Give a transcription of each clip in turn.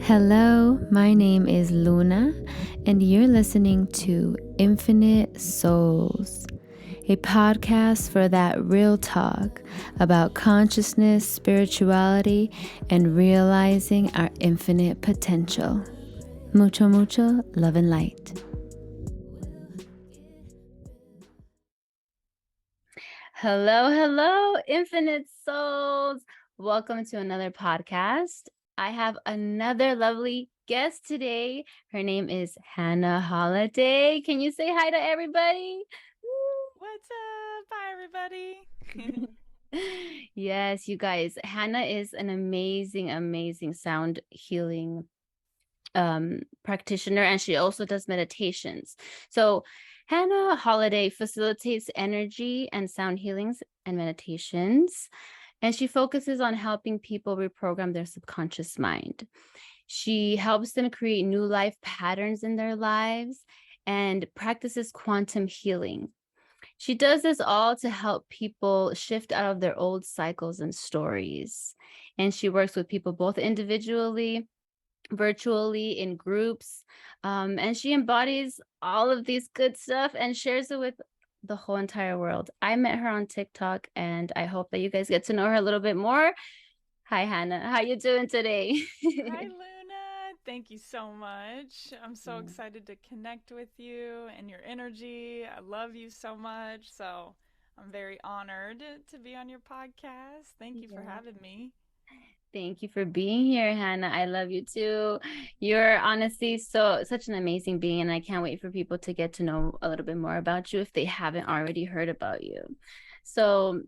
Hello, my name is Luna, and you're listening to Infinite Souls, a podcast for that real talk about consciousness, spirituality, and realizing our infinite potential. Mucho, mucho love and light. Hello, hello, Infinite Souls. Welcome to another podcast. I have another lovely guest today. Her name is Hannah Holladay. Can you say hi to everybody? What's up? Hi, everybody. Yes, you guys. Hannah is an amazing sound healing practitioner, and she also does meditations. So Hannah Holladay facilitates energy and sound healings and meditations, and she focuses on helping people reprogram their subconscious mind. She helps them create new life patterns in their lives and practices quantum healing. She does this all to help people shift out of their old cycles and stories. And she works with people both individually, virtually, in groups, and she embodies all of these good stuff and shares it with the whole entire world. I met her on TikTok, and I hope that you guys get to know her a little bit more. Hi, Hannah. How you doing today? Hi, Luna. Thank you so much. I'm so excited to connect with you and your energy. I love you so much. So I'm very honored to be on your podcast. Thank you for Yeah. having me. Thank you for being here, Hannah. I love you too. You're honestly such an amazing being, and I can't wait for people to get to know a little bit more about you if they haven't already heard about you. So,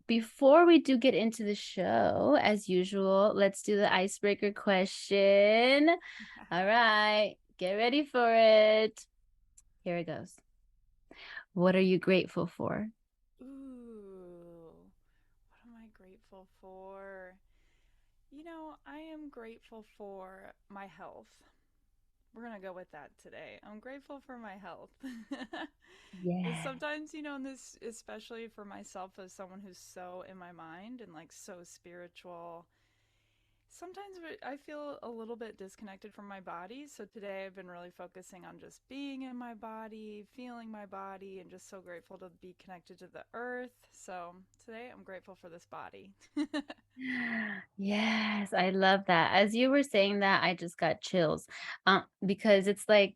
before we do get into the show, as usual, let's do the icebreaker question. All right, get ready for it. Here it goes. What are you grateful for? Ooh, what am I grateful for? I am grateful for my health. We're going to go with that today. I'm grateful for my health. Yeah. Sometimes, in this, especially for myself as someone who's so in my mind and like so spiritual, sometimes I feel a little bit disconnected from my body. So today I've been really focusing on just being in my body, feeling my body, and just so grateful to be connected to the earth. So today I'm grateful for this body. Yes, I love that. As you were saying that, I just got chills. Because it's like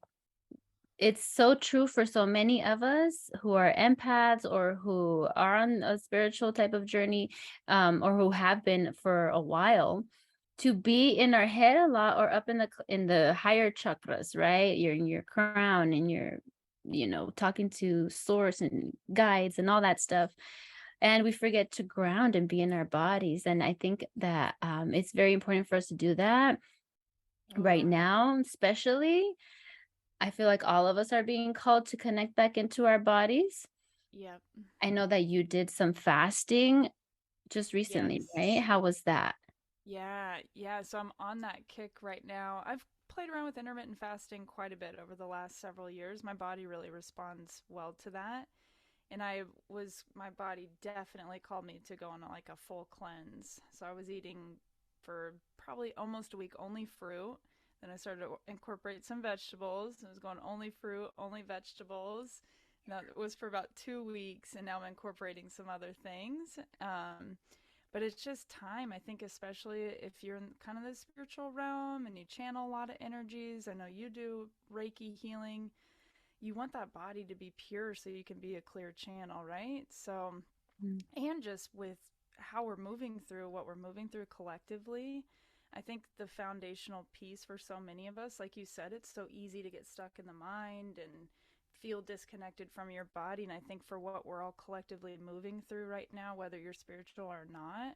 it's so true for so many of us who are empaths or who are on a spiritual type of journey, or who have been for a while, to be in our head a lot or up in the higher chakras, right? You're in your crown and you're, talking to source and guides and all that stuff. And we forget to ground and be in our bodies. And I think that it's very important for us to do that right Oh, now, especially. I feel like all of us are being called to connect back into our bodies. yep. I know that you did some fasting just recently, right? Yes. How was that? Yeah, yeah. So I'm on that kick right now. I've played around with intermittent fasting quite a bit over the last several years. My body really responds well to that. And my body definitely called me to go on like a full cleanse. So I was eating for probably almost a week only fruit. Then I started to incorporate some vegetables. I was going only fruit, only vegetables. And that was for about 2 weeks. And now I'm incorporating some other things. But it's just time. I think, especially if you're in kind of the spiritual realm and you channel a lot of energies. I know you do Reiki healing. You want that body to be pure so you can be a clear channel, right? So, Mm. and just with how we're moving through what we're moving through collectively, I think the foundational piece for so many of us, like you said, it's so easy to get stuck in the mind and feel disconnected from your body. And I think for what we're all collectively moving through right now, whether you're spiritual or not,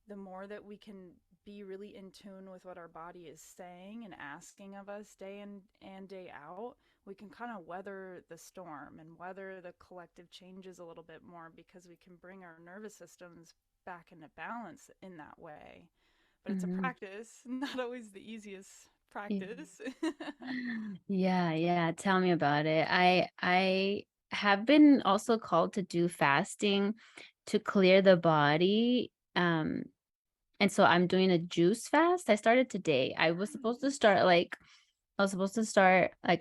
the more that we can be really in tune with what our body is saying and asking of us day in and day out, we can kind of weather the storm and weather the collective changes a little bit more because we can bring our nervous systems back into balance in that way. But it's a Mhm. practice, not always the easiest Yeah. practice. Yeah, yeah. Tell me about it. I have been also called to do fasting to clear the body. And so I'm doing a juice fast. I started today. I was supposed to start like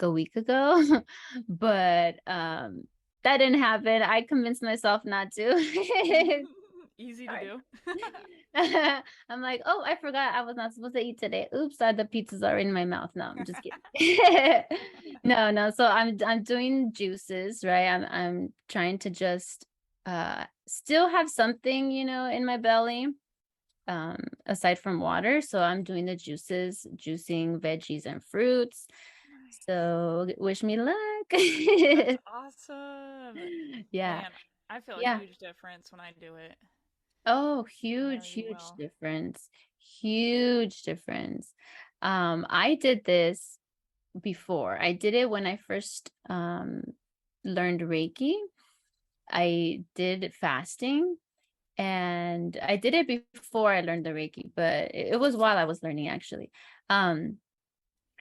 a week ago, but that didn't happen. I convinced myself not to. Easy to Sorry. do. I'm like, oh, I forgot I was not supposed to eat today. Oops, the pizza's already in my mouth. No, I'm just kidding. No, no. So I'm doing juices, right? I'm trying to just still have something, in my belly, aside from water. So I'm doing the juices, juicing veggies and fruits. Nice. So wish me luck. That's awesome. Yeah. Man, I feel a Yeah. huge difference when I do it. Oh, I know huge, you huge will. difference. Huge difference. I did this before. I did it when I first learned Reiki. I did fasting, and I did it before I learned the Reiki, but it was while I was learning actually. Um,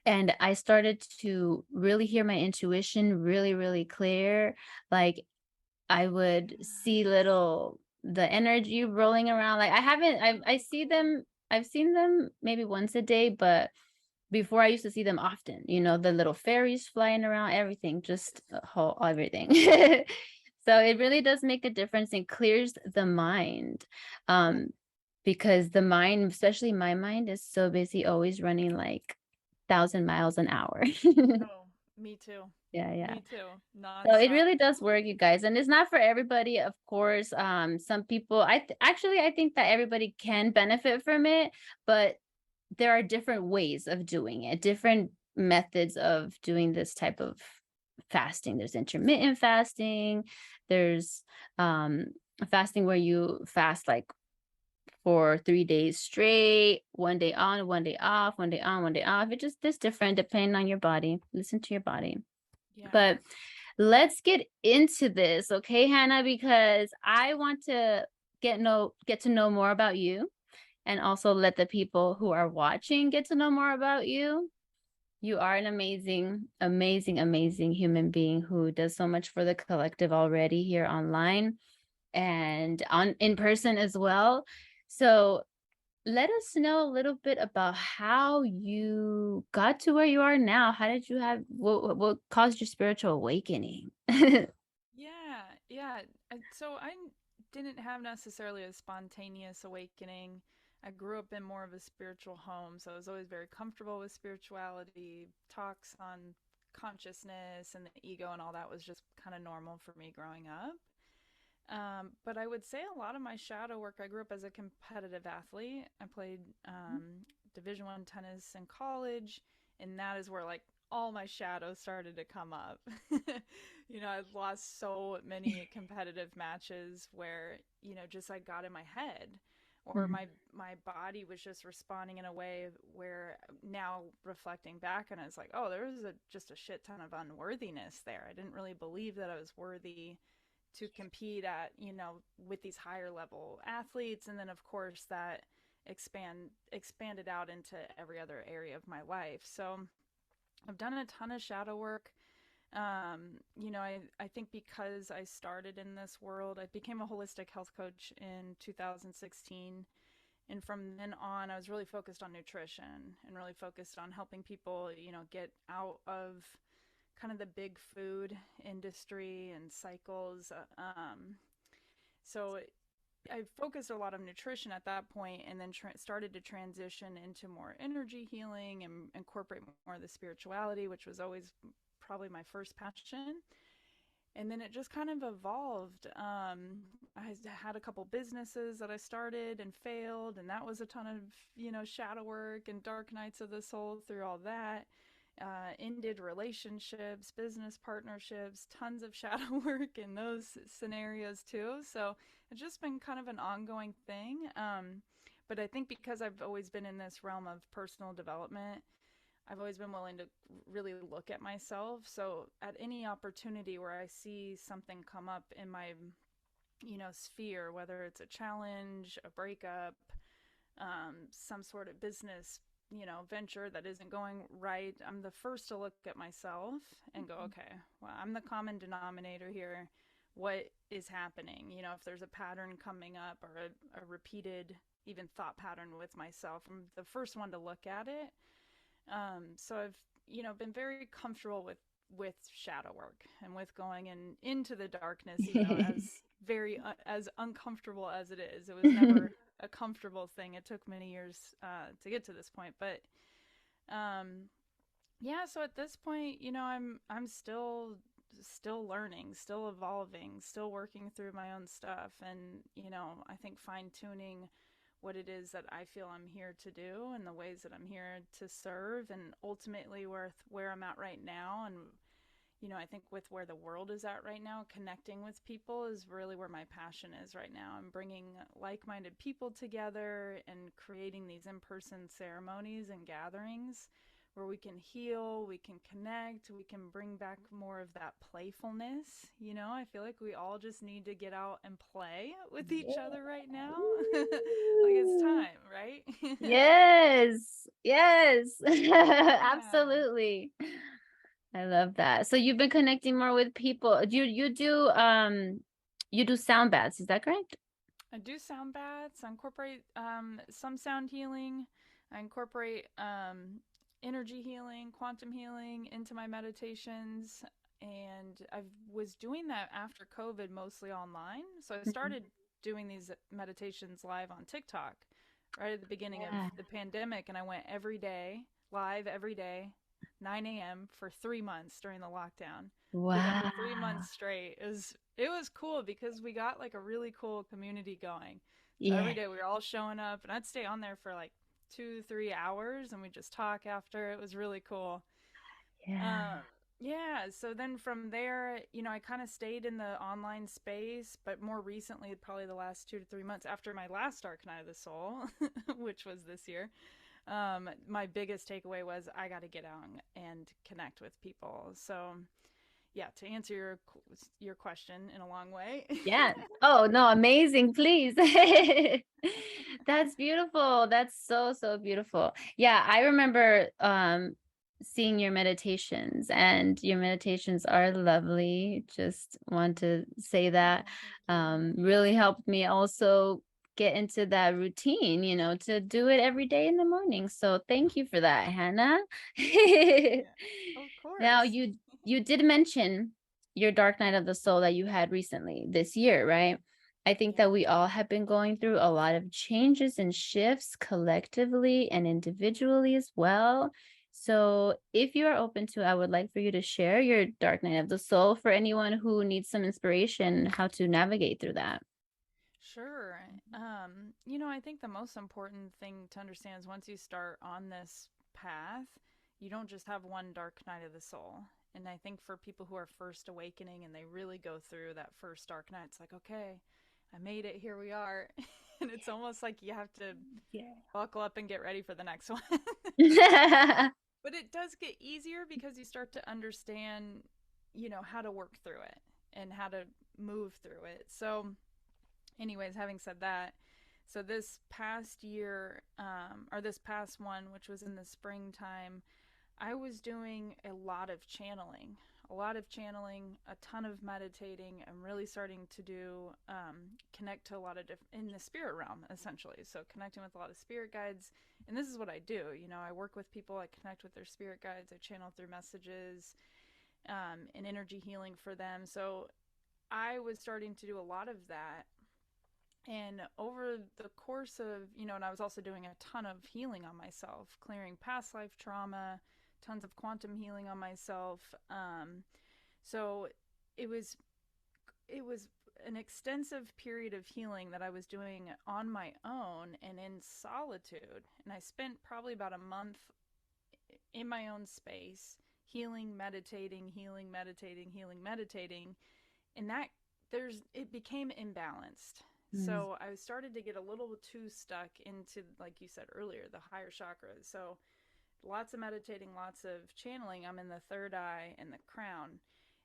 and I started to really hear my intuition really, really clear. Like I would see the energy rolling around. Like I haven't, I So see cool. them, I've seen them maybe once a day, but before I used to see them often, the little fairies flying around, everything, just a whole everything. So it really does make a difference and clears the mind. Um, because the mind, especially my mind, is so busy, always running like 1,000 miles an hour. Oh, me too. Yeah, yeah. Me too. So it Nonstop. really does work, you guys, and it's not for everybody, of course. Some people, actually, I think that everybody can benefit from it, but there are different ways of doing it, different methods of doing this type of fasting. There's intermittent fasting. There's fasting where you fast like for 3 days straight, one day on, one day off, one day on, one day off. It just is different depending on your body. Listen to your body. Yeah. But let's get into this, okay, Hannah, because I want to get to know more about you and also let the people who are watching get to know more about you. You are an amazing, amazing, amazing human being who does so much for the collective already here online and on in person as well. So let us know a little bit about how you got to where you are now. How did you have what caused your spiritual awakening? Yeah. Yeah. So didn't have necessarily a spontaneous awakening. I grew up in more of a spiritual home, so I was always very comfortable with spirituality, talks on consciousness and the ego and all that was just kind of normal for me growing up. But I would say a lot of my shadow work. I grew up as a competitive athlete. I played Division 1 tennis in college, and that is where like all my shadows started to come up. I've lost so many competitive matches where just I got in my head, or Mhm. my body was just responding in a way where now reflecting back and it's like, oh, there was just a shit ton of unworthiness there. I didn't really believe that I was worthy to compete at with these higher level athletes, and then of course that expanded out into every other area of my life. So I've done a ton of shadow work. I think because I started in this world, I became a holistic health coach in 2016, and from then on I was really focused on nutrition and really focused on helping people get out of kind of the big food industry and cycles. So I focused a lot on nutrition at that point, and then started to transition into more energy healing and incorporate more of the spirituality, which was always probably my first passion. And then it just kind of evolved. I had a couple businesses that I started and failed, and that was a ton of shadow work and dark nights of the soul through all that. Ended relationships, business partnerships, tons of shadow work in those scenarios too. So it's just been kind of an ongoing thing. But I think because I've always been in this realm of personal development, I've always been willing to really look at myself. So at any opportunity where I see something come up in my, sphere, whether it's a challenge, a breakup, some sort of business, venture that isn't going right, I'm the first to look at myself and go, okay, well, I'm the common denominator here. What is happening? If there's a pattern coming up or a repeated, even thought pattern with myself. I'm the first one to look at it. So I've, been very comfortable with shadow work and with going into the darkness, even though as very as uncomfortable as it is. It was never a comfortable thing. It took many years to get to this point, but um, yeah. So at this point, I'm still learning, still evolving, still working through my own stuff, and I think fine tuning what it is that I feel I'm here to do and the ways that I'm here to serve, and ultimately where I'm at right now. And I think with where the world is at right now, connecting with people is really where my passion is right now. I'm bringing like-minded people together and creating these in-person ceremonies and gatherings where we can heal, we can connect, we can bring back more of that playfulness. I feel like we all just need to get out and play with each Yeah. other right now. Like it's time, right? Yes. Yes. Yeah. Absolutely. I love that. So you've been connecting more with people. You do sound baths, is that correct? I do sound baths. I incorporate some sound healing. I incorporate energy healing, quantum healing into my meditations. And I was doing that after COVID, mostly online. So I Mhm. started doing these meditations live on TikTok right at the beginning of Yeah. the pandemic. And I went every day, live every day, 9 a.m. for 3 months during the lockdown. Did that for 3 months Wow. straight. It was cool because we got like a really cool community going. So every Yeah. day we were all showing up, and I'd stay on there for like 2, 3 hours, and we just talk after. It was really cool. Yeah. Um, yeah. So then from there, I kind of stayed in the online space, but more recently, probably the last 2 to 3 months after my last Dark Night of the Soul, which was this year, my biggest takeaway was I got to get out and connect with people. So yeah, to answer your question in a long way. Yeah. Oh, no, amazing. Please. That's beautiful. That's so, so beautiful. Yeah, I remember seeing your meditations, and your meditations are lovely. Just want to say that Oh, thank you. really helped me also get into that routine, to do it every day in the morning. So thank you for that, Hannah. Yeah, of Now course. you did mention your dark night of the soul that you had recently this year, right? I think that Yeah, we all have been going through a lot of changes and shifts collectively and individually as well. So, if you are open to, I would like for you to share your dark night of the soul for anyone who needs some inspiration how to navigate through that. sure. I think the most important thing to understand is once you start on this path, you don't just have one dark night of the soul. And I think for people who are first awakening and they really go through that first dark night, it's like, okay, I made it, here we are. And it's almost like you have to Yeah. buckle up and get ready for the next one. But it does get easier because you start to understand, how to work through it and how to move through it. So, anyways, having said that, so this past year, or this past one, which was in the springtime, I was doing a lot of channeling, a ton of meditating. I'm really starting to do connect to a lot of different in the spirit realm, essentially. So connecting with a lot of spirit guides, and this is what I do. I work with people. I connect with their spirit guides. I channel through messages and energy healing for them. So I was starting to do a lot of that. And over the course of, and I was also doing a ton of healing on myself, clearing past life trauma, tons of quantum healing on myself. So it was it was an extensive period of healing that I was doing on my own and in solitude. And I spent probably about a month in my own space, healing, meditating, healing, meditating, healing, meditating. And that it became imbalanced. Mm. So I started to get a little too stuck into, like you said earlier, the higher chakras. So lots of meditating, lots of channeling. I'm in the third eye and the crown.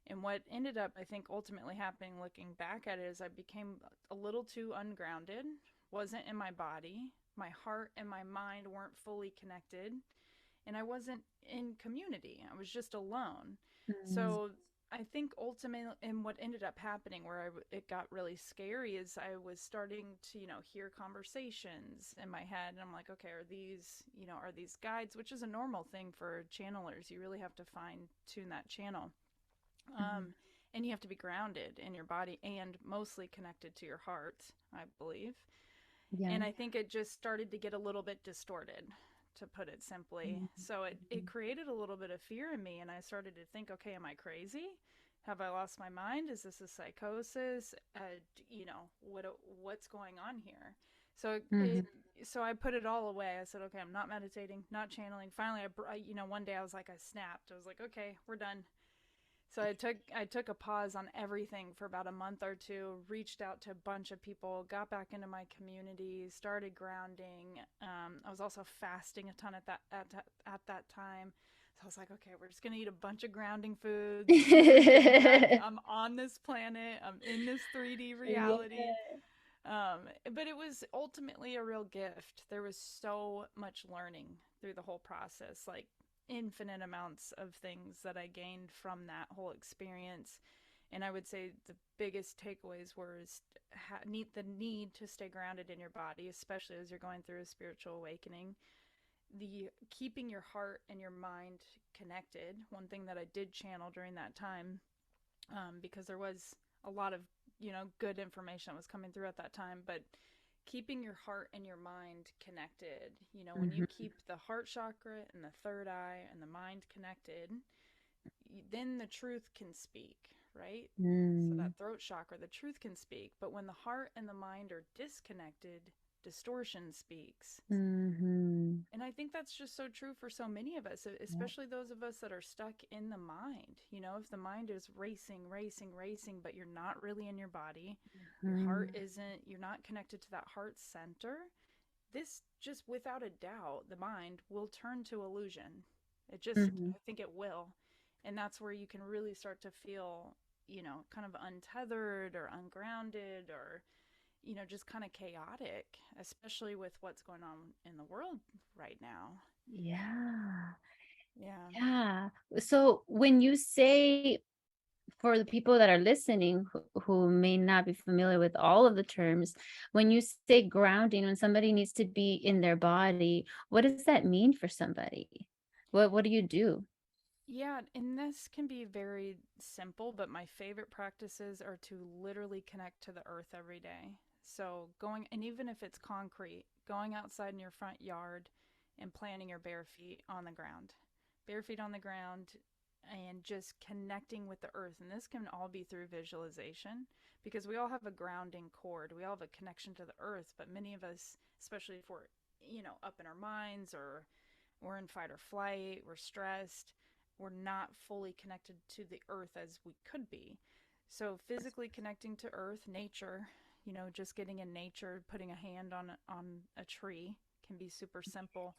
And what ended up, I think, ultimately happening looking back at it is I became a little too ungrounded, wasn't in my body. My heart and my mind weren't fully connected. And I wasn't in community. I was just alone. Mm. So I think ultimately, and what ended up happening where it got really scary is I was starting to, hear conversations in my head. And I'm like, okay, are these guides, which is a normal thing for channelers. You really have to fine tune that channel. Mhm. And you have to be grounded in your body and mostly connected to your heart, I believe. Yeah. And I think it just started to get a little bit distorted, to put it simply. So it created a little bit of fear in me, and I started to think, okay, am I crazy? Have I lost my mind? Is this a psychosis? What's going on here? So Mhm. so I put it all away. I said, okay, I'm not meditating, not channeling. Finally, one day I was like, I snapped. I was like, okay, we're done. So I took a pause on everything for about a month or two, reached out to a bunch of people, got back into my community, started grounding. I was also fasting a ton at that time. So I was like, okay, we're just gonna eat a bunch of grounding foods. We're getting back. I'm on this planet. I'm in this 3D reality. Yeah. But it was ultimately a real gift. There was so much learning through the whole process, like infinite amounts of things that I gained from that whole experience. And I would say the biggest takeaways were the need to stay grounded in your body, especially as you're going through a spiritual awakening. The keeping your heart and your mind connected. One thing that I did channel during that time, because there was a lot of good information that was coming through at that time, but keeping your heart and your mind connected. When you Mhm. keep the heart chakra and the third eye and the mind connected, then the truth can speak, right? So Mm. that throat chakra, the truth can speak. But when the heart and the mind are disconnected, distortion speaks. Mhm. And I think that's just so true for so many of us, Yeah. especially those of us that are stuck in the mind. If the mind is racing, racing, racing, but you're not really in your body, your heart Mhm. isn't, you're not connected to that heart center, this just without a doubt, the mind will turn to illusion. Mhm. I think it will. And that's where you can really start to feel, kind of untethered or ungrounded or, just kind of chaotic, especially with what's going on in the world right now. Yeah. Yeah. Yeah. So when you say, for the people that are listening who may not be familiar with all of the terms, when you say grounding, when somebody needs to be in their body, what does that mean for somebody? What do you do? Yeah, and this can be very simple, but my favorite practices are to literally connect to the earth every day. So, and even if it's concrete, going outside in your front yard and planting your bare feet on the ground. Bare feet on the ground and just connecting with the earth. And this can all be through visualization because we all have a grounding cord. We all have a connection to the earth, but many of us, especially if we're, up in our minds or we're in fight or flight, we're stressed, we're not fully connected to the earth as we could be. So physically connecting to earth, nature, just getting in nature, putting a hand on a tree can be super simple.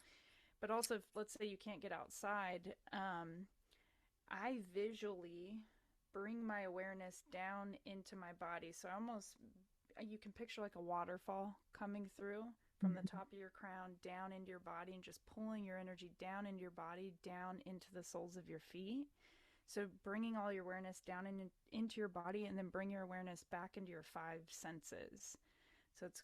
But also, if, let's say you can't get outside, I visually bring my awareness down into my body. So I almost, you can picture like a waterfall coming through from the Mhm. top of your crown down into your body and just pulling your energy down into your body, down into the soles of your feet. So bringing all your awareness down into your body and then bring your awareness back into your five senses. So it's,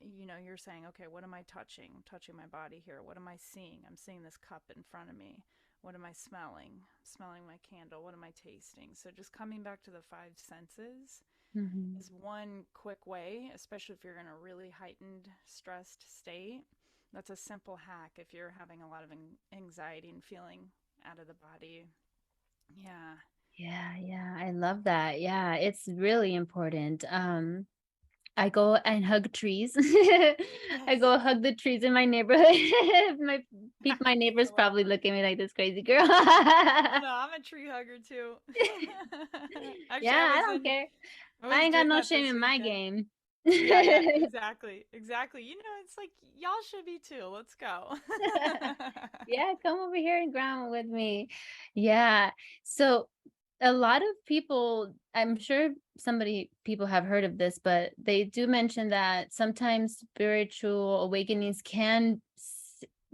you're saying, okay, what am I touching? I'm touching my body here. What am I seeing? I'm seeing this cup in front of me. What am I smelling? Smelling my candle. What am I tasting? So just coming back to the five senses Mhm. is one quick way, especially if you're in a really heightened, stressed state. That's a simple hack if you're having a lot of anxiety and feeling out of the body. Yeah. Yeah, yeah, I love that. Yeah, it's really important. I go and hug trees. I Yes. go hug the trees in my neighborhood. My I neighbors love probably that. look at me like this crazy girl. Oh no, I'm a tree hugger too. Actually, Yeah, I don't care. I I was ain't got doing no that shame this in my weekend. game. Yeah, yeah, exactly. Exactly. It's like y'all should be too. Let's go. Yeah, come over here and ground with me. Yeah. So a lot of people, I'm sure people have heard of this, but they do mention that sometimes spiritual awakenings can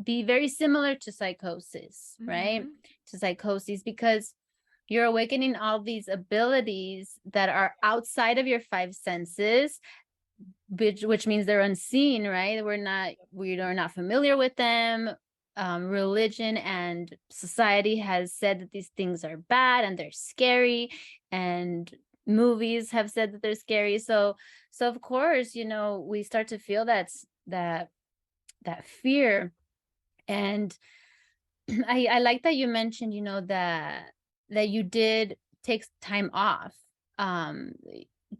be very similar to psychosis, right? Mhm. To psychoses, because You're awakening all these abilities that are outside of your five senses, which means they're unseen, right? We are not familiar with them. Religion and society has said that these things are bad and they're scary, and movies have said that they're scary. So of course, we start to feel that fear. And I like that you mentioned, that you did take time off, um,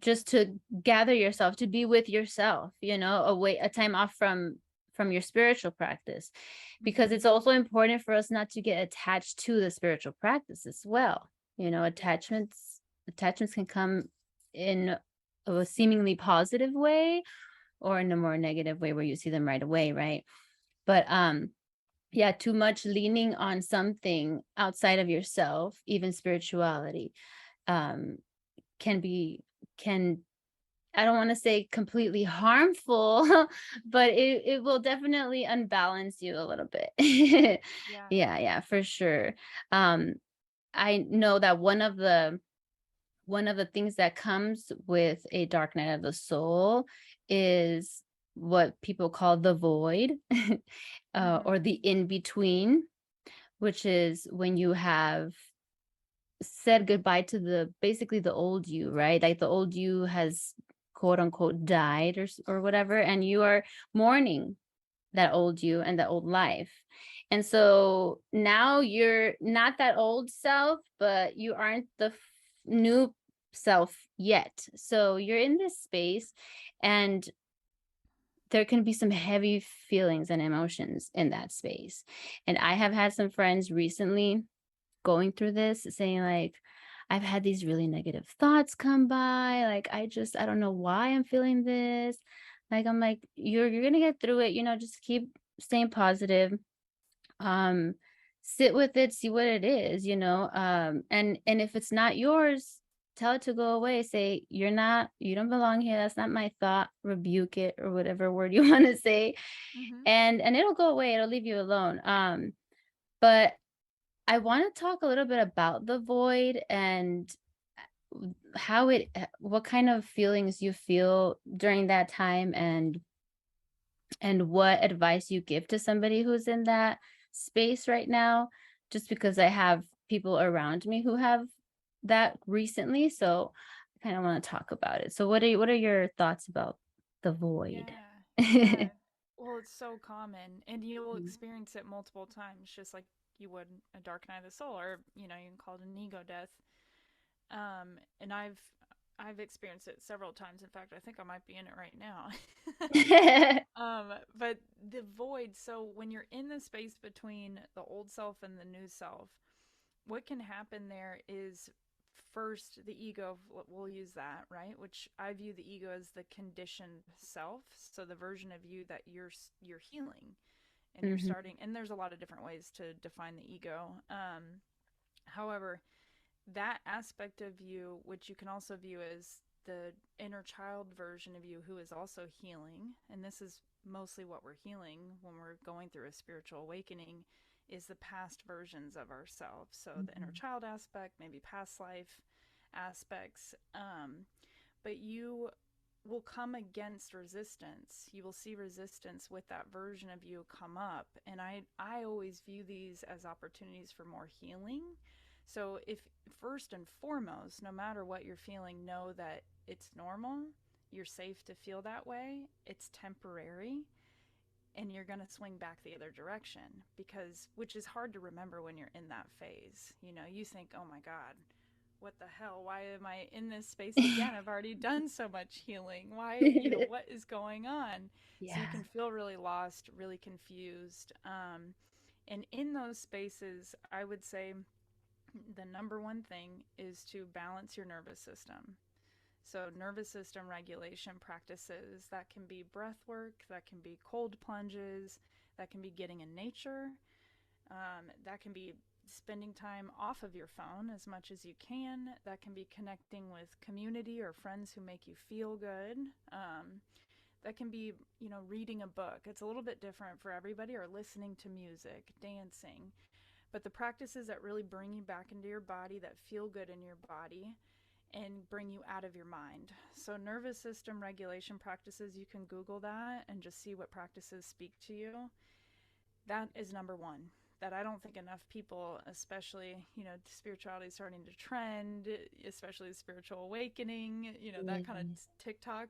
just to gather yourself, to be with yourself, a time off from your spiritual practice, because it's Mm-hmm. also important for us not to get attached to the spiritual practice as well. Yes. Attachments can come in a seemingly positive way or in a more negative way where you see them right away, right? But yeah, too much leaning on something outside of yourself, even spirituality, um can be can I don't want to say completely harmful, but it will definitely unbalance you a little bit. Yeah. Yeah, for sure. um I know that one of the things that comes with a dark night of the soul is what people call the void, or Mm-hmm. the in between, which is when you have said goodbye to the basically the old you, right? Like the old you has quote unquote died, or whatever, and you are mourning that old you and that old life. And so now you're not that old self, but you aren't the new self yet. So you're in this space, and there can be some heavy feelings and emotions in that space. And I have had some friends recently going through this saying like, I've had these really negative thoughts come by, like I don't know why I'm feeling this. Like I'm like, you're gonna get through it, just keep staying positive. um Sit with it, see what it is, and if it's not yours, tell it to go away. Say, you don't belong here, that's not my thought, rebuke it, or whatever word you want to say, Mm-hmm. and it'll go away, it'll leave you alone. But I want to talk a little bit about the void and what kind of feelings you feel during that time, and what advice you give to somebody who's in that space right now, just because I have people around me who have that recently. So I kind of want to talk about it. So what are your thoughts about the void? Yeah. Yeah. Well, it's so common, and you'll experience it multiple times, just like you would a dark night of the soul, or you can call it an ego death. And I've experienced it several times. In fact, I think I might be in it right now. But the void. So when you're in the space between the old self and the new self, what can happen there is first the ego, we'll use that, right, which I view the ego as the conditioned self, so the version of you that you're healing, and you're Mhm. starting, and there's a lot of different ways to define the ego. However, that aspect of you, which you can also view as the inner child version of you who is also healing, and this is mostly what we're healing when we're going through a spiritual awakening, is the past versions of ourselves. So the inner Mhm. child aspect, maybe past life aspects. But you will come against resistance. You will see resistance with that version of you come up. And I always view these as opportunities for more healing. So, if first and foremost, no matter what you're feeling, know that it's normal. You're safe to feel that way. It's temporary, and you're going to swing back the other direction, because which is hard to remember when you're in that phase. You think, "Oh my god, what the hell? Why am I in this space again? I've already done so much healing. Why, what is going on?" So you Yeah. can feel really lost, really confused. And in those spaces, I would say the number one thing is to balance your nervous system. So, nervous system regulation practices, that can be breath work, that can be cold plunges, that can be getting in nature, that can be spending time off of your phone as much as you can, that can be connecting with community or friends who make you feel good. That can be, reading a book. It's a little bit different for everybody, or listening to music, dancing. but the practices that really bring you back into your body, that feel good in your body, and bring you out of your mind. So, nervous system regulation practices, you can Google that and just see what practices speak to you. That is number one. That I don't think enough people, especially, spirituality is starting to trend, especially spiritual awakening, that kind of Yes. TikTok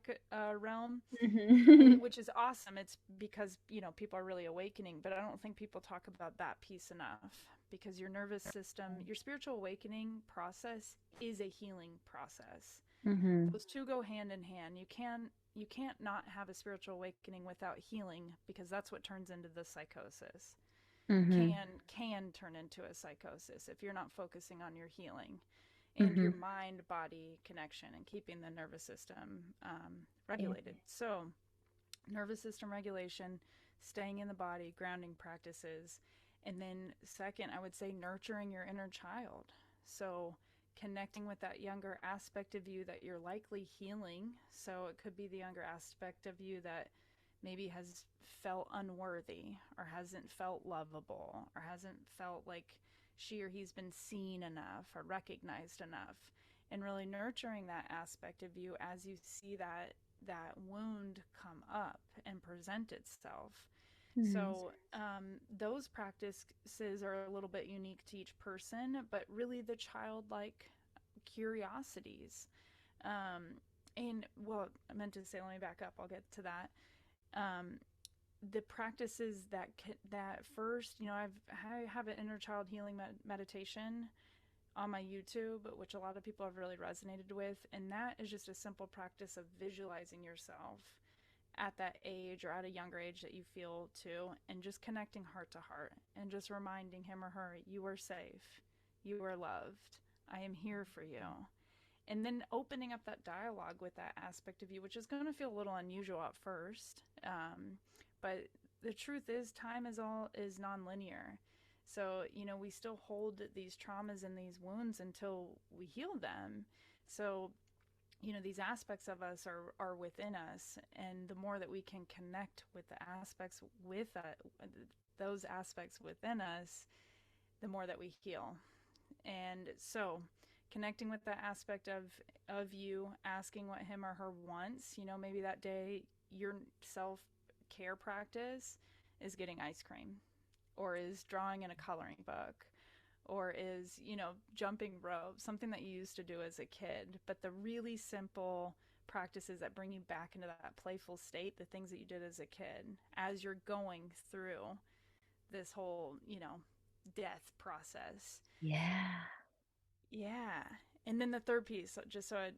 realm, Mhm. which is awesome. It's because, people are really awakening, but I don't think people talk about that piece enough, because your nervous system, your spiritual awakening process is a healing process. Mhm. Those two go hand in hand. You can't not have a spiritual awakening without healing, because that's what turns into the psychosis. Mhm. Can turn into a psychosis if you're not focusing on your healing and your Mhm. mind body connection and keeping the nervous system Yeah. regulated. So, nervous system regulation, staying in the body, grounding practices. And then, second, I would say nurturing your inner child. So, connecting with that younger aspect of you that you're likely healing. So, it could be the younger aspect of you that maybe has felt unworthy, or hasn't felt lovable, or hasn't felt like she or he's been seen enough or recognized enough. And really nurturing that aspect of you as you see that wound come up and present itself. Nice. So, those practices are a little bit unique to each person, but really the childlike curiosities. Um, and, well, I meant to say, let me back up, I'll get to that. Um, the practices that first, I have an inner child healing meditation on my YouTube, which a lot of people have really resonated with. And that is just a simple practice of visualizing yourself at that age or at a younger age that you feel too, and just connecting heart to heart and just reminding him or her, you are safe, you are loved, I am here for you. And then opening up that dialogue with that aspect of you, which is going to feel a little unusual at first. But the truth is, time is non-linear. So, we still hold these traumas and these wounds until we heal them. So, these aspects of us are within us, and the more that we can connect with the aspects with those aspects within us, the more that we heal. And so, connecting with that aspect of you, asking what him or her wants. Maybe that day your self care practice is getting ice cream, or is drawing in a coloring book, or is, jumping rope, something that you used to do as a kid. But the really simple practices that bring you back into that playful state, the things that you did as a kid, as you're going through this whole, death process. Yeah. Yeah. And then the third piece, just so I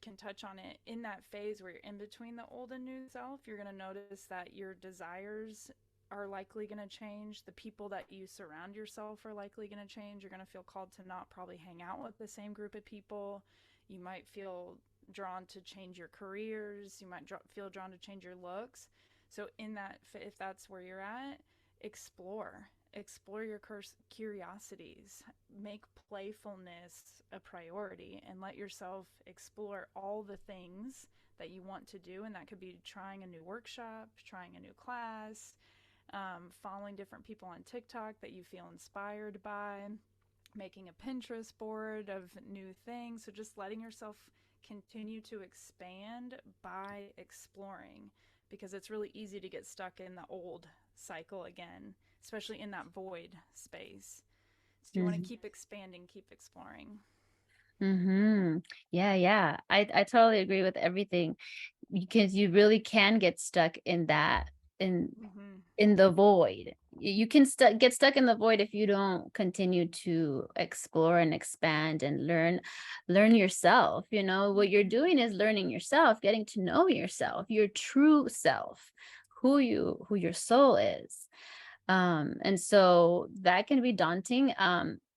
can touch on it, in that phase where you're in between the old and new self, you're going to notice that your desires are likely going to change. The people that you surround yourself are likely going to change. You're going to feel called to not probably hang out with the same group of people. You might feel drawn to change your careers. You might feel drawn to change your looks. So, in that, if that's where you're at, explore your curiosities, make playfulness a priority, and let yourself explore all the things that you want to do. And that could be trying a new workshop, trying a new class, following different people on TikTok that you feel inspired by, making a Pinterest board of new things. So just letting yourself continue to expand by exploring, because it's really easy to get stuck in the old cycle again, especially in that void space. So you want to Mhm. keep expanding, keep exploring. Mhm. Yeah, yeah. I totally agree with everything, because you really can get stuck in that, in Mm-hmm. in the void. You can get stuck in the void if you don't continue to explore and expand and learn yourself. What you're Mm-hmm. doing is learning yourself, getting to know yourself, your true self, who your soul is. And so that can be daunting. Mm-hmm.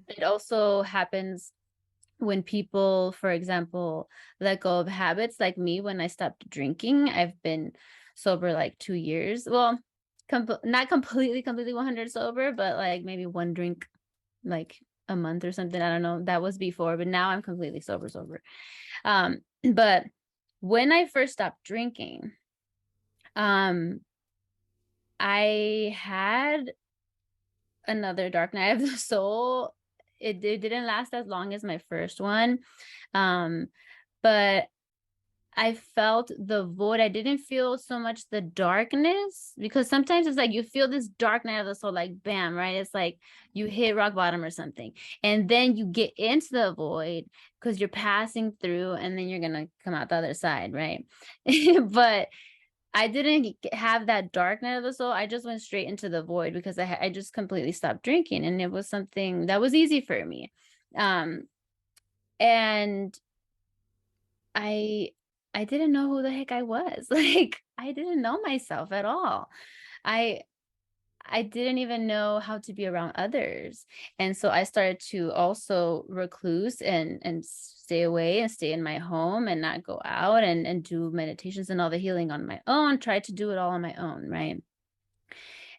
It also happens when people, for example, let go of habits. Like me, when I stopped drinking, I've been sober like 2 years. Well, not completely 100 sober, but like maybe one drink like a month or something. I don't know. That was before, but now I'm completely sober. But when I first stopped drinking, um, I had another dark night of the soul. It didn't last as long as my first one. Um, but I felt the void. I didn't feel so much the darkness, because sometimes it's like you feel this dark night of the soul, like bam, right? It's like you hit rock bottom or something. And then you get into the void because you're passing through, and then you're going to come out the other side, right? But I didn't have that dark night of the soul. I just went straight into the void because I just completely stopped drinking, and it was something that was easy for me. Um, and I I didn't know who the heck I was. Like, I didn't know myself at all. I I didn't even know how to be around others. And so I started to also recluse and stay away and stay in my home and not go out and do meditations and all the healing on my own, try to do it all on my own, right?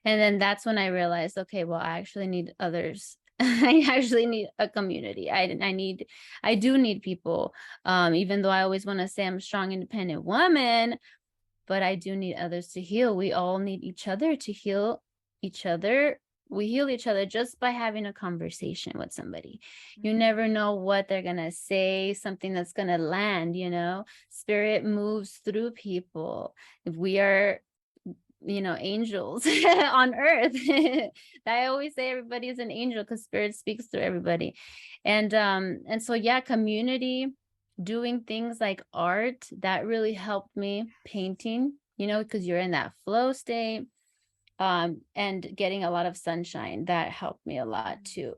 And then that's when I realized, okay, well, I actually need others. I actually need a community. I do need people. Even though I always want to say I'm a strong, independent woman, but I do need others to heal. We all need each other to heal each other. We heal each other just by having a conversation with somebody. You Mm-hmm. never know what they're going to say, something that's going to land, Spirit moves through people. If we are angels on earth. I always say everybody is an angel because spirit speaks through everybody. And so yeah, community, doing things like art, that really helped me. Painting, because you're in that flow state. And getting a lot of sunshine, that helped me a lot too.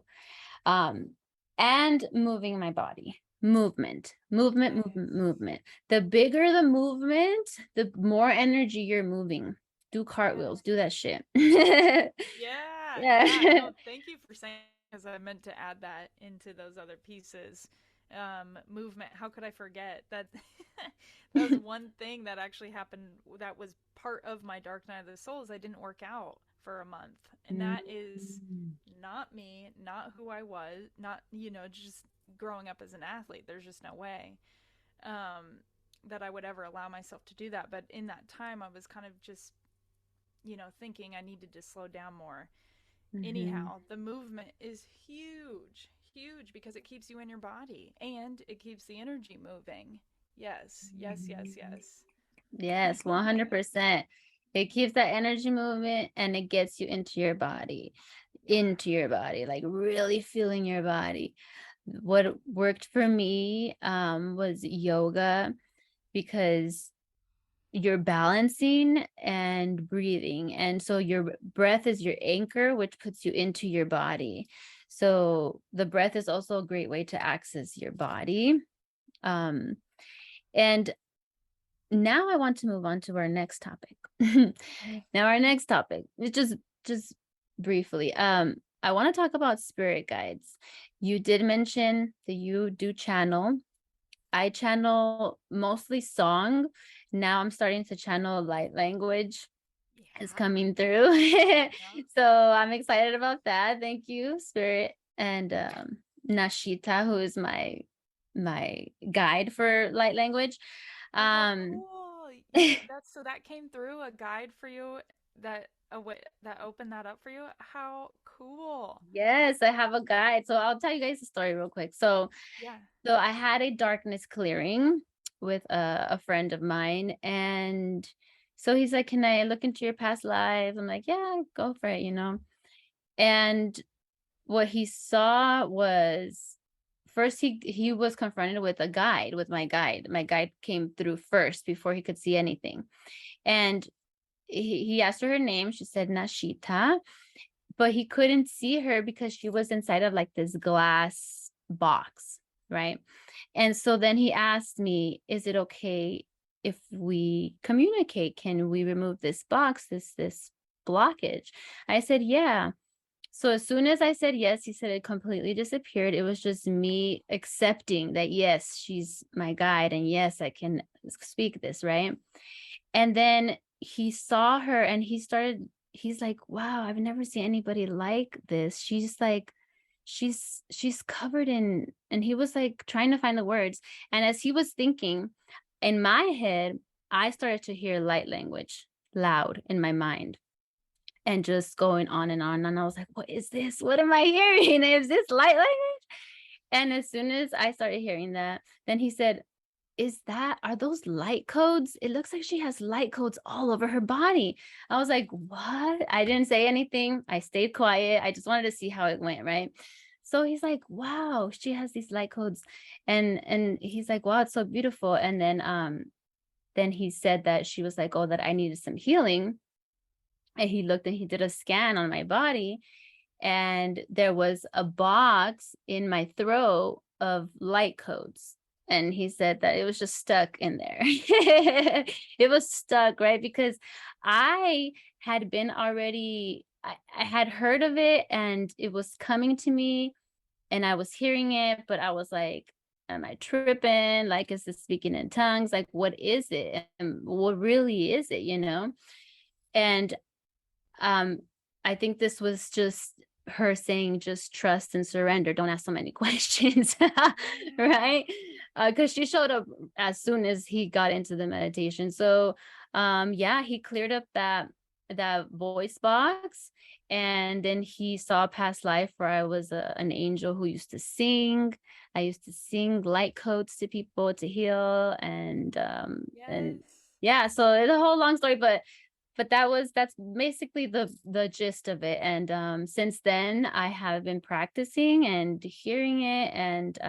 um and moving my body, movement. The bigger the movement, the more energy you're moving. Do Yeah. cartwheels, do that shit. Yeah. Yeah, yeah. No, thank you for saying, because I meant to add that into those other pieces. Movement. How could I forget that? That was one thing that actually happened. That was part of my dark night of the soul. Is I didn't work out for a month, and that is Mm. not me, not who I was, not just growing up as an athlete. There's just no way that I would ever allow myself to do that. But in that time, I was kind of just thinking I needed to slow down more. Mhm. Anyhow, the movement is huge, huge, because it keeps you in your body and it keeps the energy moving. Yes, yes, yes, yes. Yes, 100%. It keeps that energy movement and it gets you Yeah. like really feeling your body. What worked for me was yoga, because you're balancing and breathing. And so your breath is your anchor, which puts you into your body. So the breath is also a great way to access your body. Um, and now I want to move on to our next topic. Now our next topic is just briefly. I want to talk about spirit guides. You did mention that you do channel. I channel mostly song. Now I'm starting to channel light language. Is Yeah. coming through. Yeah. So I'm excited about that. Thank you, Spirit. And Nashita, who is my guide for light language. Oh, how Um cool. That came through a guide for you, that a way that opened that up for you. How cool. yes, I have a guide. So I'll tell you guys the story real quick. Yeah. So I had a darkness clearing with a friend of mine, and so he's like, "Can I look into your past lives?" I'm like, "Yeah, go for it." And what he saw was, first he was confronted with a guide, with my guide. My guide came through first before he could see anything. And he asked her name. She said Nashita, but he couldn't see her because she was inside of like this glass box, right? And so then he asked me, is it okay if we communicate? Can we remove this box, this blockage? I said, yeah. So as soon as I said yes, he said it completely disappeared. It was just me accepting that, yes, she's my guide, and yes, I can speak this, right? And then he saw her and he's like, wow, I've never seen anybody like this. She's like, she's covered in, and he was like trying to find the words. And as he was thinking, in my head, I started to hear light language loud in my mind. and just going on and on. And I was like, what is this? What am I hearing? Is this light language? And as soon as I started hearing that, then he said, are those light codes? It looks like she has light codes all over her body. I was like, what? I didn't say anything. I stayed quiet. I just wanted to see how it went, right? So he's like, wow, she has these light codes. And he's like, wow, it's so beautiful. And then he said that she was like, oh, that I needed some healing. And he looked and he did a scan on my body, and there was a box in my throat of light codes. And he said that it was just stuck in there. It was stuck, right? Because I had been already, I had heard of it and it was coming to me and I was hearing it, but I was like, am I tripping? Like, is this speaking in tongues? Like, what is it? And what really is it, you know? And um, I think this was just her saying, just trust and surrender. Don't ask so many questions, Yeah. right? Because she showed up as soon as he got into the meditation. So, yeah, he cleared up that voice box, and then he saw a past life where I was an angel who used to sing. I used to sing light codes to people to heal, and Yes. yeah. So it's a whole long story, but that's basically the gist of it. And since then I have been practicing and hearing it, and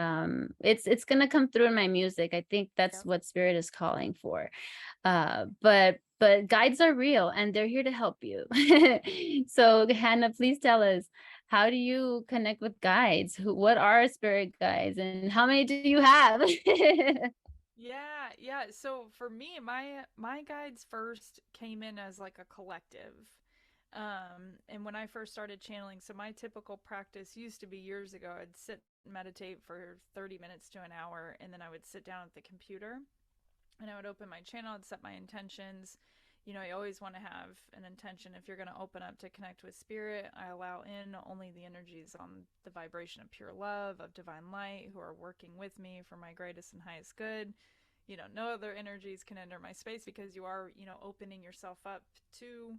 it's gonna come through in my music. I think that's Yep. what spirit is calling for. But guides are real and they're here to help you. So Hannah, please tell us, how do you connect with guides? What are spirit guides and how many do you have? Yeah, yeah. So for me, my guides first came in as like a collective. And when I first started channeling, so my typical practice used to be years ago, I'd sit and meditate for 30 minutes to an hour, and then I would sit down at the computer and I would open my channel and set my intentions. You know, you always want to have an intention. If you're going to open up to connect with spirit, I allow in only the energies on the vibration of pure love, of divine light, who are working with me for my greatest and highest good. You know, no other energies can enter my space because you are, you know, opening yourself up to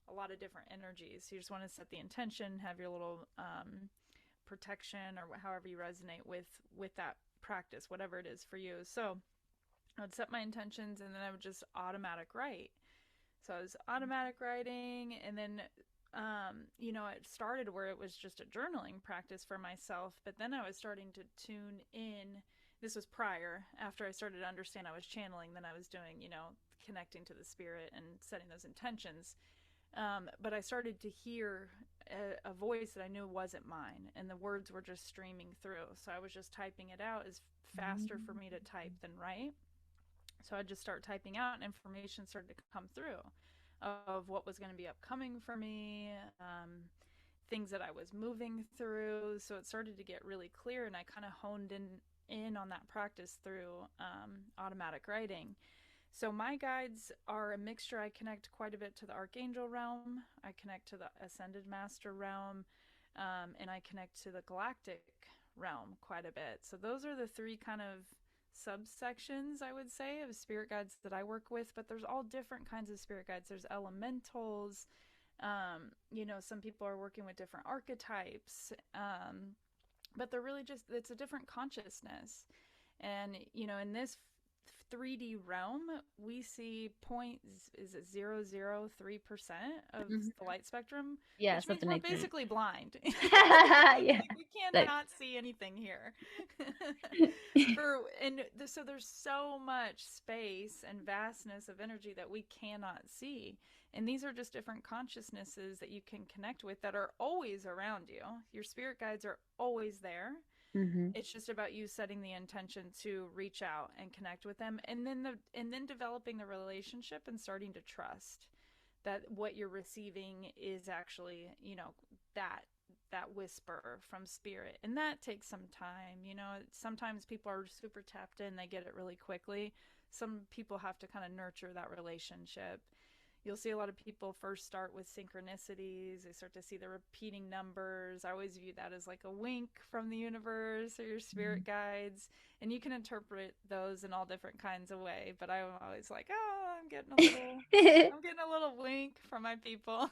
a lot of different energies. So you just want to set the intention, have your little protection or however you resonate with that practice, whatever it is for you. So I would set my intentions and then I would just automatic write. So I was automatic writing, and then, you know, it started where it was just a journaling practice for myself, but then I was starting to tune in. This was prior, after I started to understand I was channeling, then I was doing, you know, connecting to the spirit and setting those intentions. But I started to hear a voice that I knew wasn't mine, and the words were just streaming through. So I was just typing it out. It's faster for me to type than write. So I'd just start typing out, and information started to come through of what was going to be upcoming for me, things that I was moving through. So it started to get really clear, and I kind of honed in on that practice through automatic writing. So my guides are a mixture. I connect quite a bit to the archangel realm. I connect to the ascended master realm, and I connect to the galactic realm quite a bit. So those are the three kind of subsections, I would say, of spirit guides that I work with. But there's all different kinds of spirit guides. There's elementals. You know, some people are working with different archetypes, but they're really just, it's a different consciousness. And you know, in this 3D realm, we see point is it 0.003% of Mhm. the light spectrum, Yeah, which means something we're like that. basically blind. Yeah. Like we Like, cannot see anything here. So there's so much space and vastness of energy that we cannot see. And these are just different consciousnesses that you can connect with that are always around you. Your spirit guides are always there. mhm. It's just about you setting the intention to reach out and connect with them, and then developing the relationship and starting to trust that what you're receiving is actually, you know, that that whisper from spirit. And that takes some time. You know, sometimes people are super tapped in, they get it really quickly. Some people have to kind of nurture that relationship. You'll see a lot of people first start with synchronicities. They start to see the repeating numbers. I always view that as like a wink from the universe or your Mhm. spirit guides. And you can interpret those in all different kinds of way. But I'm always like, oh, I'm I'm getting a little wink from my people.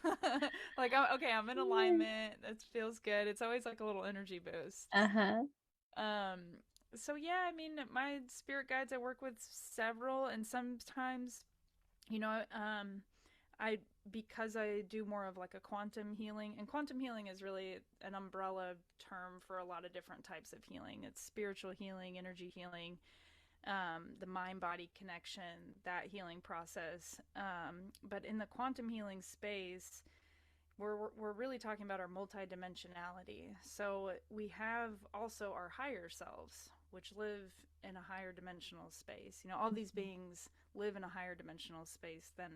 Like, I'm in alignment. That feels good. It's always like a little energy boost. Uh-huh. Um, so yeah, I mean, my spirit guides, I work with several, and sometimes, you know, I because I do more of like a quantum healing, and quantum healing is really an umbrella term for a lot of different types of healing. It's spiritual healing, energy healing, the mind body connection, that healing process. But in the quantum healing space, we're really talking about our multidimensionality. So we have also our higher selves, which live in a higher dimensional space. You know, all these beings live in a higher dimensional space than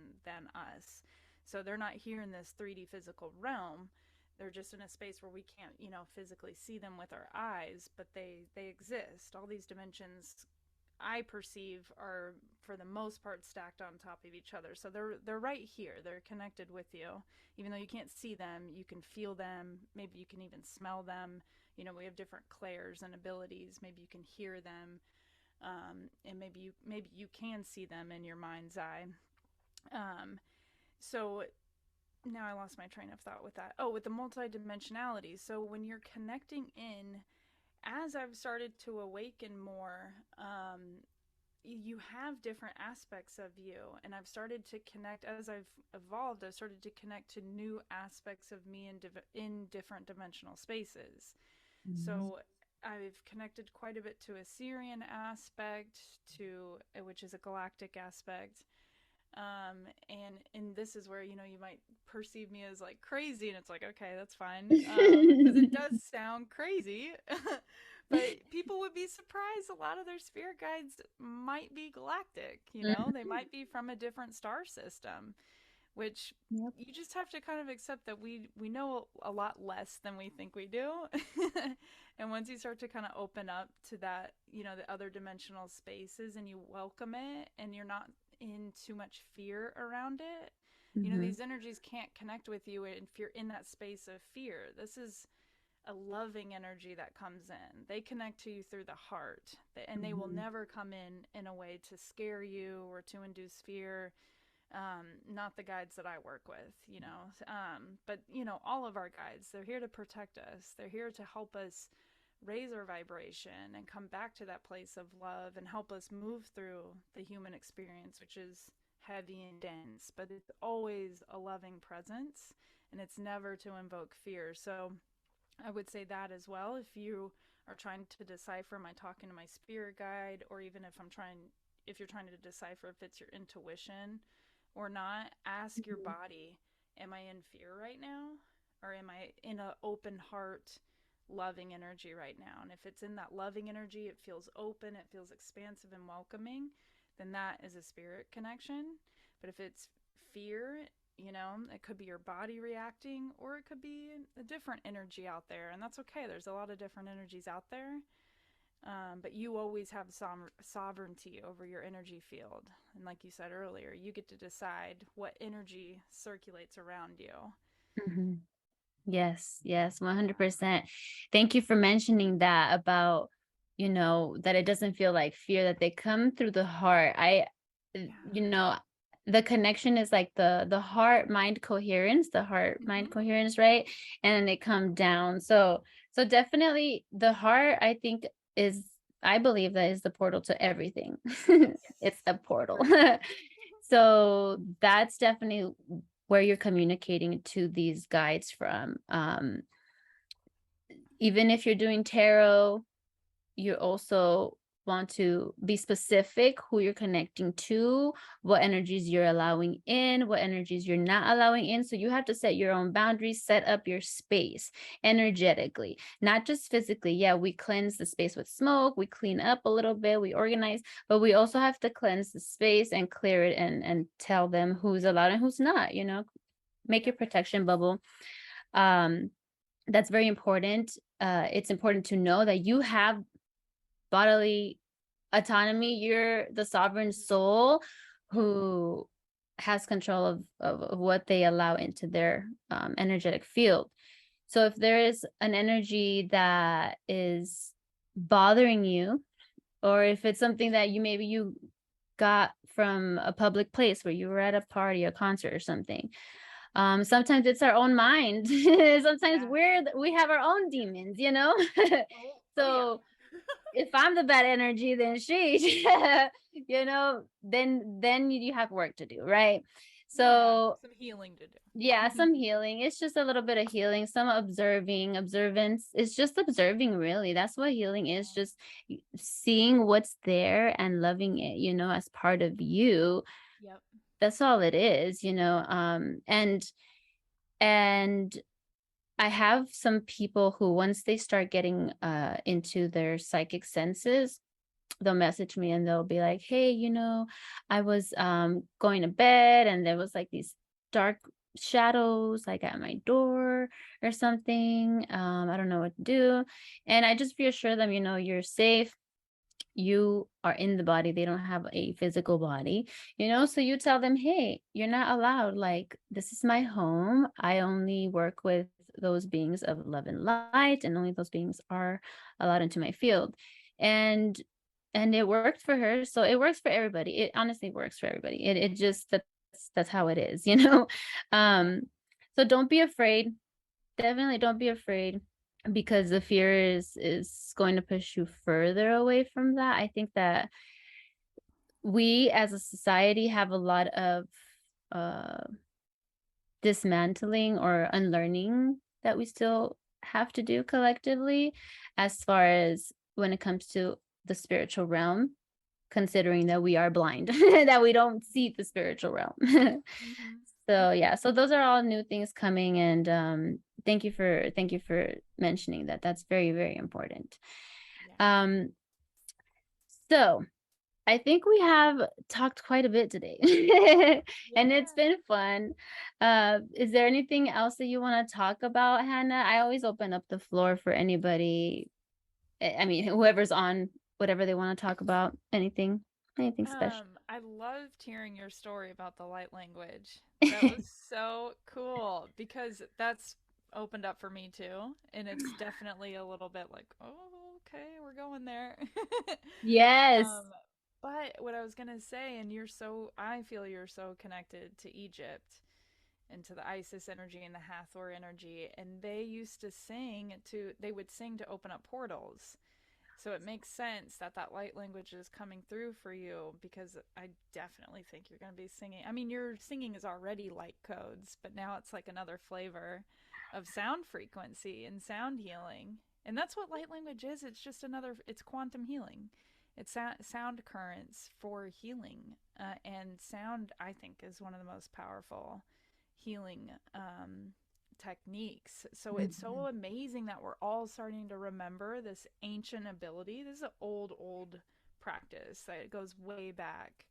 us. So they're not here in this 3D physical realm. They're just in a space where we can't, you know, physically see them with our eyes, but they exist. All these dimensions I perceive are for the most part stacked on top of each other. So they're right here. They're connected with you. Even though you can't see them, you can feel them. Maybe you can even smell them. You know, we have different clairs and abilities. Maybe you can hear them, and maybe you can see them in your mind's eye. Um, so now I lost my train of thought with that. Oh, with the multidimensionality. So when you're connecting in, as I've started to awaken more, you have different aspects of you, and I've started to connect. As I've evolved, I've started to connect to new aspects of me in different dimensional spaces. Mhm. So I've connected quite a bit to a Syrian aspect, to which is a galactic aspect. And this is where, you know, you might perceive me as like crazy, and it's like, okay, that's fine, because it does sound crazy. But people would be surprised. A lot of their spirit guides might be galactic, you know, they Mhm. might be from a different star system, which Yep. you just have to kind of accept that we know a lot less than we think we do. And once you start to kind of open up to that, you know, the other dimensional spaces, and you welcome it, and you're not in too much fear around it, you know, Mhm. these energies can't connect with you if you're in that space of fear. This is a loving energy that comes in. They connect to you through the heart, and they will Mhm. never come in a way to scare you or to induce fear. Not the guides that I work with, you know. But, you know, all of our guides, they're here to protect us. They're here to help us raise our vibration and come back to that place of love, and help us move through the human experience, which is heavy and dense. But it's always a loving presence, and it's never to invoke fear. So I would say that as well. If you are trying to decipher, am I talking to my spirit guide, or even if you're trying to decipher if it's your intuition or not, ask your Mhm. body, am I in fear right now? Or am I in an open heart, loving energy right now? And if it's in that loving energy, it feels open, it feels expansive and welcoming, then that is a spirit connection. But if it's fear, you know, it could be your body reacting, or it could be a different energy out there. And that's okay. There's a lot of different energies out there. But you always have sovereignty over your energy field. And like you said earlier, you get to decide what energy circulates around you. Mhm. Yes, yes, Yeah. 100%. Thank you for mentioning that about, that it doesn't feel like fear, that they come through the heart. Yeah. You know, the connection is like the heart mind coherence, the heart mind Mm-hmm. coherence, right? And then they come down. So definitely the heart, I think, is I believe that is the portal to everything. It's Yes. the portal. Agreed. So that's definitely where you're communicating to these guides from. Even if you're doing tarot, you also want to be specific who you're connecting to, what energies you're allowing in, what energies you're not allowing in. So you have to set your own boundaries, set up your space energetically, not just physically. Yeah, we cleanse the space with smoke, we clean up a little bit, we organize, but we also have to cleanse the space and clear it, and tell them who's allowed and who's not, make your Yep. protection bubble. Um, that's very important. It's important to know that you have bodily autonomy. You're the sovereign Mm-hmm. soul Yep. who has control of what they allow into their energetic field. So if there is an energy that is bothering you, or if it's something that you got from a public place where you were at a party, a concert or something. Sometimes it's our own mind. Sometimes Yeah. we have our own demons, you know? Oh yeah. So if I'm the bad energy, then she, you know, then you have work to do, right? Yeah. So Some healing to yeah, do. some healing. It's just a little bit of healing, some observance. It's just observing, really. That's what healing is, just seeing what's there and loving it, you know, as part of you. Yep. That's all it is, you know. And I have some people who, once they start getting into their psychic senses, they'll message me and they'll be like, hey, you know, I was going to bed and there was like these dark shadows like at my door or something. I don't know what to do. And I just reassure them, you know, you're safe, you are in the body, they don't have a physical body, you know. So you tell them, hey, you're not allowed, like, this is my home, I only work with those beings of love and light, and only those beings are allowed into my field. And it worked for her, so it works for everybody. It honestly works for everybody. It just, that's how it is, you know. Yeah. um so don't be afraid, definitely don't be afraid, because the fear is going to push you further away from that. I think that we as a society have a lot of uh dismantling or unlearning that we still have to do collectively, as far as when it comes to the spiritual realm, considering that we are blind, that we don't see the spiritual realm. Mhm. So yeah, so those are all new things coming, and thank you for mentioning that. That's very, very important. Yeah. Um, so I think we have talked quite a bit today, and it's Yeah. been fun. Is there anything else that you want to talk about, Hannah? I always open up the floor for anybody. I mean, whoever's on, whatever they want to talk about, anything special. I loved hearing your story about the light language. That was so cool because that's opened up for me too. And it's definitely a little bit like, oh, okay, we're going there. Yes. um, but what I was going to say, and I feel you're so connected to Egypt and to the Isis energy and the Hathor energy. And they would sing to open up portals. So it makes sense that that light language is coming through for you because I definitely think you're going to be singing. I mean, your singing is already light codes, but now it's like another flavor of sound frequency and sound healing. And that's what light language is. It's quantum healing. It's sound currents for healing. And sound, I think, is one of the most powerful healing techniques. So it's so Mhm. amazing that we're all starting to remember this ancient ability. This is an old practice that goes way back,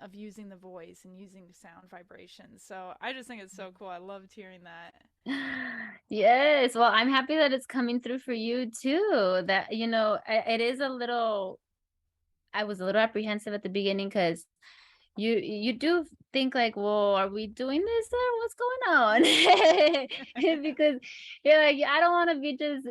of using the voice and using sound vibrations. So I just think it's so cool. I loved hearing that. Yes. Well, I'm happy that it's coming through for you too. That, you know, it is a little, I was a little apprehensive at the beginning, because you do think like, well, are we doing this or what's going on? Because you're like, I don't want to be just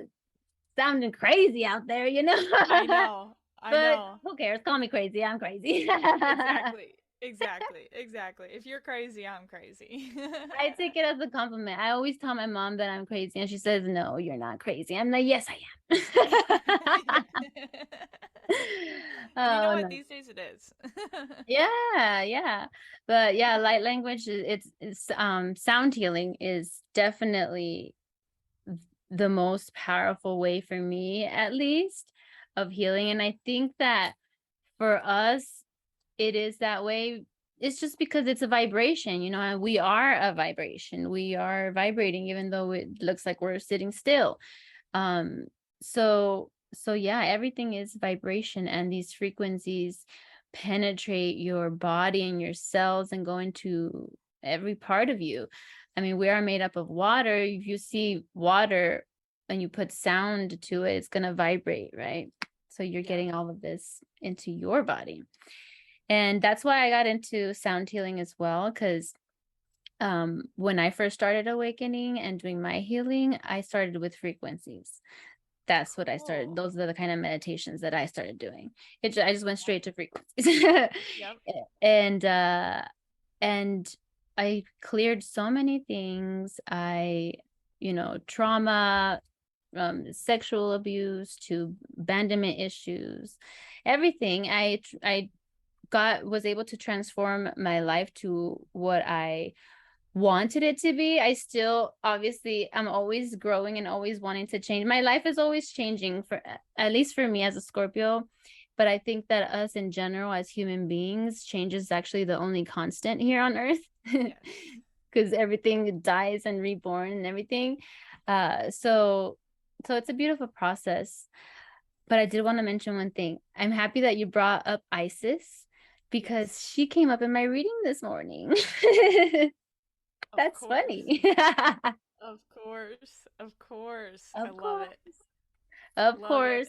sounding crazy out there, you know? I know. I But know. who cares? Call me crazy. I'm crazy. Exactly. Exactly. Exactly. If you're crazy, I'm crazy. I take it as a compliment. I always tell my mom that I'm crazy, and she says, no, you're not crazy. I'm like, yes, I am. And you know Oh, what? no. These days it is. Yeah, yeah. But yeah, light language, it's sound healing is definitely the most powerful way, for me at least, of healing. And I think that for us, it is that way. It's just because it's a vibration, you know, and we are a vibration. We are vibrating, even though it looks like we're sitting still. Um, so yeah, everything is vibration, and these frequencies penetrate your body and your cells and go into every part of you. I mean, we are made up of water. If you see water and you put sound to it, it's gonna vibrate, right? So you're Yep. getting all of this into your body. And that's why I got into sound healing as well, because when I first started awakening and doing my healing, I started with frequencies. That's what I started. Cool. Those are the kind of meditations that I started doing. I just went Yeah. straight to frequencies. Yep. and and I cleared so many things. Trauma, sexual abuse to abandonment issues, everything. I was able to transform my life to what I wanted it to be. I still, obviously, I'm always growing and always wanting to change. My life is always changing, for at least for me as a Scorpio. But I think that us in general as human beings, change is actually the only constant here on earth. Yes. Because everything dies and reborn and everything. So it's a beautiful process. But I did want to mention one thing. I'm happy that you brought up Isis, Yes. because she came up in my reading this morning. Of That's course. funny. Of course. Of course. I Of love course. it. Of Love it. course.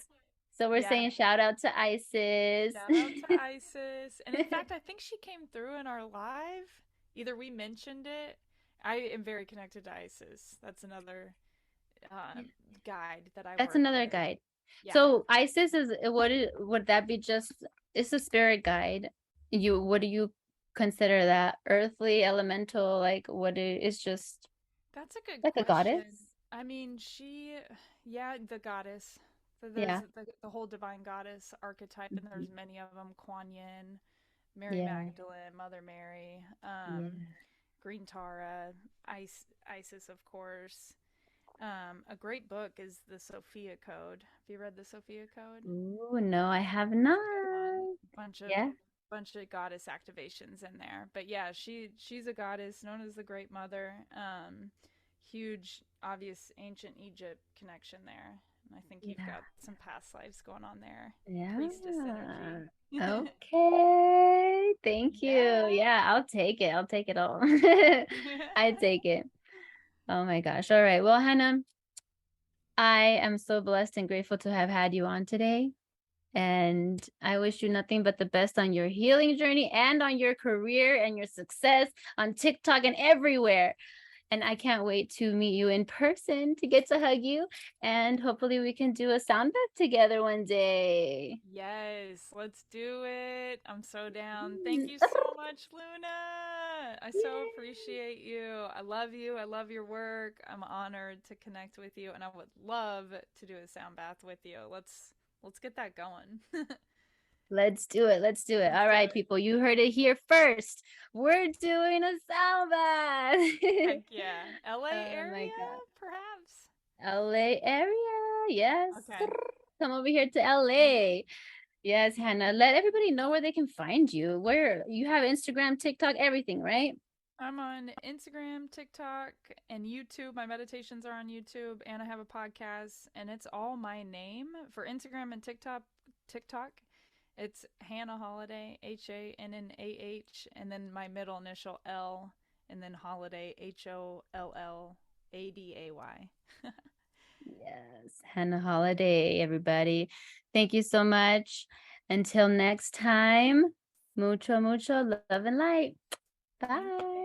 So we're Yeah. saying shout out to Isis. Shout out to Isis. And in fact, I think she came through in our live. Either we mentioned it. I am very connected to Isis. That's another uh, guide that I That's work another with. guide. Yeah. So Isis would that be just, it's a spirit guide? What do you consider that? Earthly, elemental, like it's just That's a good like a goddess? question. I mean, yeah, the goddess. So there's Yeah. the whole divine goddess archetype, and there's many of them: Kuan Yin, Mary Yeah. Magdalene, Mother Mary, Yeah. Green Tara, Isis, of course. A great book is the Sophia Code. Have you read the Sophia Code? Ooh, no, I have It's a good one. not. Yeah. Bunch of goddess activations in there. But yeah, she's a goddess known as the Great Mother. Huge, obvious ancient Egypt connection there. And I think you've Yeah. got some past lives going on there. Priestess Yeah. energy. Okay. Thank you. Yeah. Yeah, I'll take it. I'll take it all. I take it. Oh my gosh. All right. Well, Hannah, I am so blessed and grateful to have had you on today. And I wish you nothing but the best on your healing journey and on your career and your success on TikTok and everywhere. And I can't wait to meet you in person, to get to hug you. And hopefully we can do a sound bath together one day. Yes, let's do it. I'm so down. Thank you so much, Luna. I so appreciate you. I love you. I love your work. I'm honored to connect with you, and I would love to do a sound bath with you. Let's get that going. Let's do it. Let's do it. Let's All do right, it. people, you heard it here first. We're doing a sound bath. Heck yeah. LA Oh my area, God. perhaps? LA area. Yes. Okay. Come over here to LA. Yes, Hannah. Let everybody know where they can find you. Where you have Instagram, TikTok, everything, right? I'm on Instagram, TikTok, and YouTube. My meditations are on YouTube, and I have a podcast, and it's all my name for Instagram and TikTok. TikTok, it's Hannah Holladay, Hannah, and then my middle initial L, and then Holladay, Holladay. Yes, Hannah Holiday, everybody. Thank you so much. Until next time, mucho, mucho love and light. Thank you. Bye.